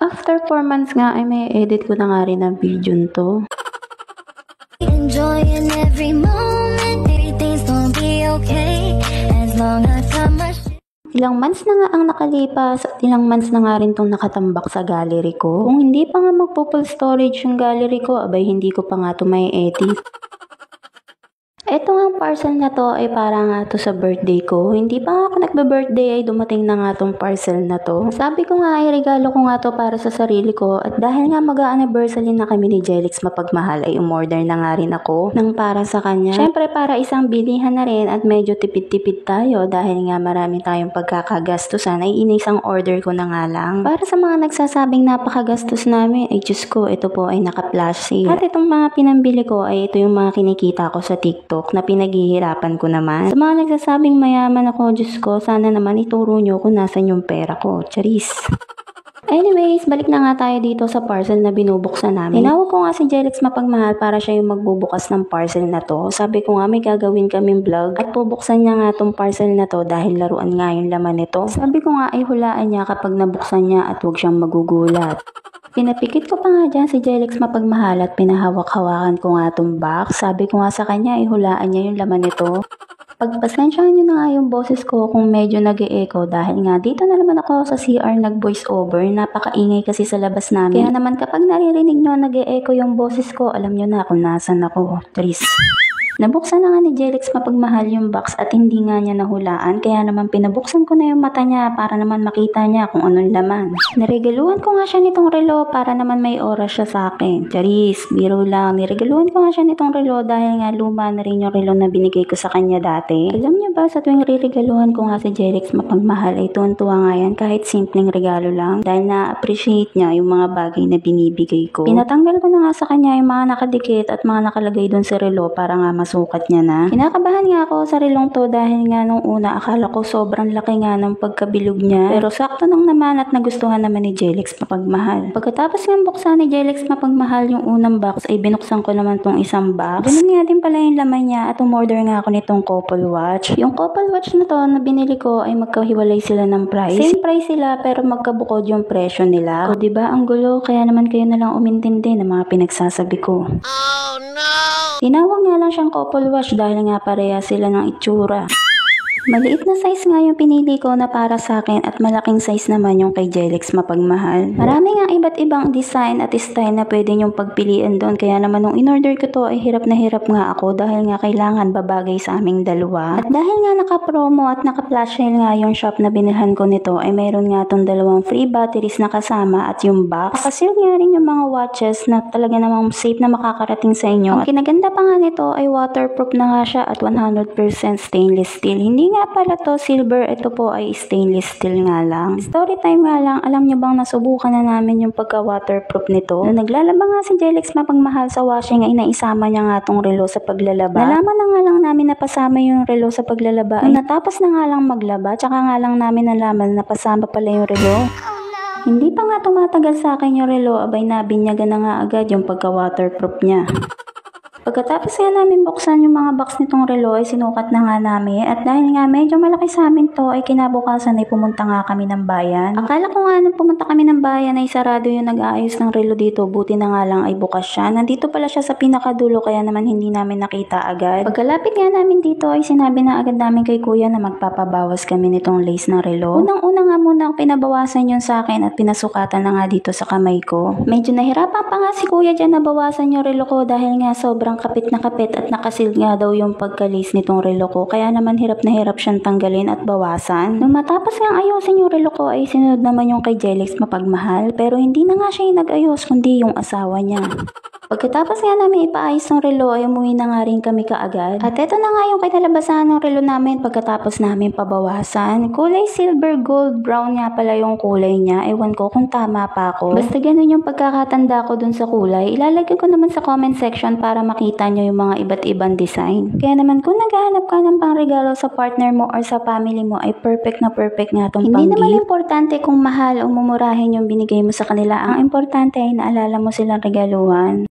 After 4 months nga ay may edit ko na nga rin ang video to. Enjoying every moment, everything's gonna be okay as long as I'm Ilang months na nga ang nakalipas at ilang months na nga rin tong nakatambak sa gallery ko. Kung hindi pa nga magpo-full storage yung gallery ko, abay hindi ko pa nga to may edit. Ito nga parcel na to ay para nga to sa birthday ko. Hindi pa nga ako nagbe-birthday ay dumating na nga tong parcel na to. Sabi ko nga ay regalo ko nga to para sa sarili ko at dahil nga mag-a-anniversary na kami ni Jelix Mapagmahal ay umorder na nga rin ako ng para sa kanya. Syempre para isang bilihan na rin at medyo tipid-tipid tayo dahil nga marami tayong pagkakagastusan ay inisang order ko na nga lang. Para sa mga nagsasabing napakagastos namin ay Diyos ko, ito po ay naka-flash sale. At itong mga pinambili ko ay ito yung mga kinikita ko sa TikTok na pinaghihirapan ko naman. Sa mga nagsasabing mayaman ako, Diyos ko, sana naman ituro nyo kung nasan yung pera ko. Charis. Anyways, balik na nga tayo dito sa parcel na binubuksan namin. Tinawag ko nga si Jelix Mapagmahal para siya yung magbubukas ng parcel na to. Sabi ko nga may gagawin kaming vlog at bubuksan niya nga tong parcel na to dahil laruan nga yung laman nito. Sabi ko nga ay hulaan niya kapag nabuksan niya at huwag siyang magugulat. Pinapikit ko pa nga dyan si Jelix Mapagmahal at pinahawak-hawakan ko nga itong box. Sabi ko nga sa kanya, ihulaan niya yung laman nito. Pagpasensyahan nyo na nga yung boses ko kung medyo nag-e-echo dahil nga dito na naman ako sa CR nag-voice over. Napakaingay kasi sa labas namin. Kaya naman kapag naririnig nyo nag-e-echo yung boses ko, alam nyo na kung nasan ako. Tris. Nabuksan na nga ni Jelix Mapagmahal yung box at hindi nga niya nahulaan kaya naman pinabuksan ko na yung mata niya para naman makita niya kung anong laman. Naregaluhan ko nga siya nitong relo para naman may oras siya sa akin. Charis, biro lang. Niregaluhan ko nga siya nitong relo dahil nga luma na rin yung relo na binigay ko sa kanya dati. Alam niyo ba sa tuwing riregaluhan ko nga si Jelix Mapagmahal ay tuwan-tuwa nga yan kahit simpleng regalo lang dahil na-appreciate niya yung mga bagay na binibigay ko. Pinatanggal ko na nga sa kanya yung mga nakadikit at mga nakalagay doon sa relo para nga sukat niya na. Kinakabahan nga ako sa relong to dahil nga nung una akala ko sobrang laki nga ng pagkabilog niya. Pero sakto nang naman at nagustuhan naman ni Jelix Mapagmahal. Pagkatapos nga buksan ni Jelix Mapagmahal yung unang box ay binuksan ko naman tong isang box. Ganun nga din pala yung laman niya at umorder nga ako nitong couple watch. Yung couple watch na to na binili ko ay magkahiwalay sila ng price. Same price sila pero magkabukod yung presyo nila. O diba ang gulo kaya naman kayo na lang umintindi ng mga pinagsasabi ko. Oh no! Tinawag nga lang siyang couple watch dahil nga pareha sila ng itsura. Maliit na size nga yung pinili ko na para sa akin at malaking size naman yung kay Jelix Mapagmahal. Marami nga iba't ibang design at style na pwede nyong pagpilian doon kaya naman nung in-order ko to ay hirap na hirap nga ako dahil nga kailangan babagay sa aming dalawa. At dahil nga naka-promo at naka-flash sale nga yung shop na binilhan ko nito ay mayroon nga tong 2 free batteries na kasama at yung box. Nakaseal nga rin yung mga watches na talaga namang safe na makakarating sa inyo. Ang kinaganda pa nga nito ay waterproof na nga siya at 100% stainless steel. Hindi nga pala to silver, ito po ay stainless steel nga lang. Story time nga lang, alam nyo bang nasubukan na namin yung pagka-waterproof nito? Nung naglalaba nga si Jelix Mapagmahal sa washing ay naisama niya nga tong relo sa paglalaba. Nalaman na nga lang namin na pasama yung relo sa paglalaba. Nung natapos na nga lang maglaba, tsaka nga lang namin nalaman na pasama pala yung relo. Hindi pa nga tumatagal sa akin yung relo, abay nabinyagan na nga agad yung pagka-waterproof niya. Pagkatapos nga namin buksan yung mga box nitong relo ay sinukat na nga namin at dahil nga medyo malaki sa amin to ay kinabukasan ay pumunta nga kami ng bayan. Akala ko nga nung pumunta kami ng bayan ay sarado yung nag-aayos ng relo dito, buti na nga lang ay bukas siya. Nandito pala siya sa pinakadulo kaya naman hindi namin nakita agad. Pagkalapit nga namin dito ay sinabi na agad namin kay kuya na magpapabawas kami nitong lace ng relo. Unang-una nga muna ang pinabawasan yun sa akin at pinasukatan na nga dito sa kamay ko. Medyo nahirapan pa nga si kuya dyan na bawasan yung relo ko dahil nga sobrang kapit na kapit at nakasil nga daw yung pagkalis nitong relo ko kaya naman hirap na hirap siyang tanggalin at bawasan. Nung matapos nga ayusin yung relo ko ay sinunod naman yung kay Jelix Mapagmahal pero hindi na nga siya yung nag-ayos kundi yung asawa niya. Pagkatapos nga namin ipaayos ng relo ay umuwi na nga rin kami kaagad. At eto na nga yung kinalabasan ng relo namin pagkatapos namin pabawasan. Kulay silver gold brown nga pala yung kulay niya. Ewan ko kung tama pa ako. Basta ganun yung pagkakatanda ko dun sa kulay. Ilalagay ko naman sa comment section para makita nyo yung mga iba't ibang design. Kaya naman kung naghahanap ka ng pangregalo sa partner mo or sa family mo ay perfect na perfect nga tong pang-gift. Hindi naman importante kung mahal o mumurahin yung binigay mo sa kanila. Ang importante ay naalala mo silang regaluhan.